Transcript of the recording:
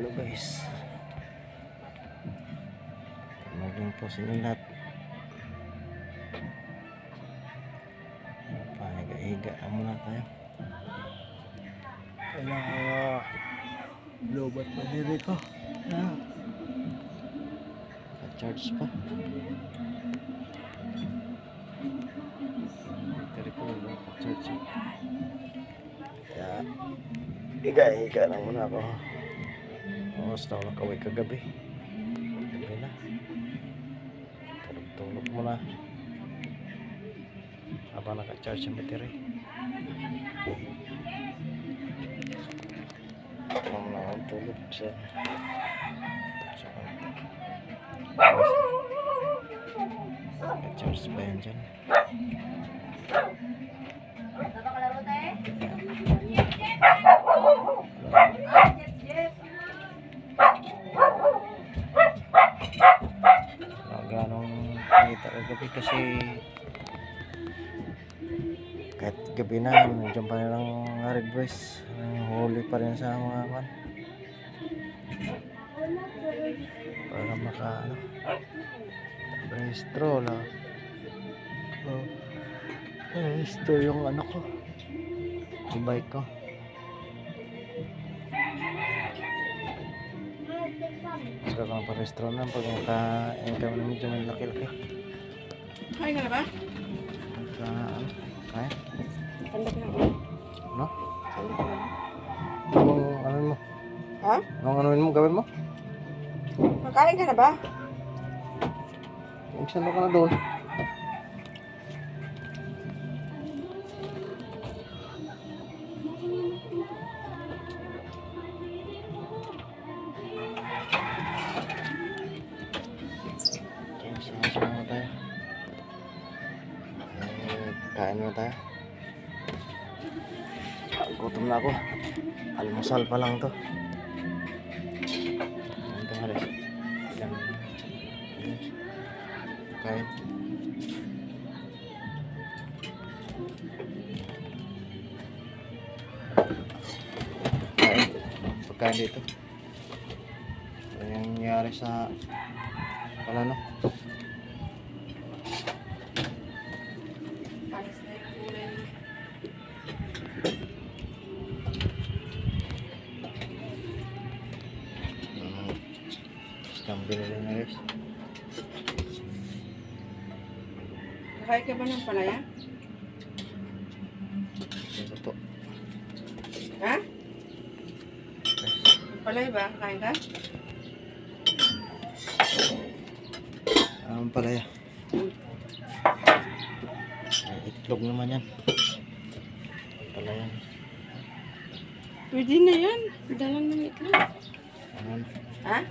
Hello guys, maging po sa inyo lahat. Pahiga-higa na muna tayo. Kailangan lobat pa diri ko. Charge pa. Diri ko charge. Kaya higa-higa na muna ako. Oras na ako nakaway kagabi. Gabi na. Tulog muna habang naka-charge yung battery. Huwag na akong tulog sa naka-charge pa yan dyan. Ganong kita gabi kasi kahit gabi na nandiyan pa nilang red boys, huli pa rin sa mga kan para maka rehistro na rehistro yung ano ko, yung bike ko. Gusto ko pa-restro na pag naka-income na medyo may laki-laki. Kain ka na ba? Kaya? Sanda ka na ba? No? Sanda ka na ba? Anong anuin mo? Ha? Anong anuin mo? Gawin mo? Makain ka na ba? Saan ka na doon? Sama tayo. Kain na tayo. Gutom na ako. Almusal pa lang to. Ito nga rin. Kain. Pagkain dito. Ano yung nangyari sa Palano? Binili na guys. Nakain ka ba ng palaya? Ito po. Ha? Palaya ba? Kain ka? Palaya. Itlog naman yan. Palaya. Pwede na yan. Dalang ng itlog. Ano? Ha?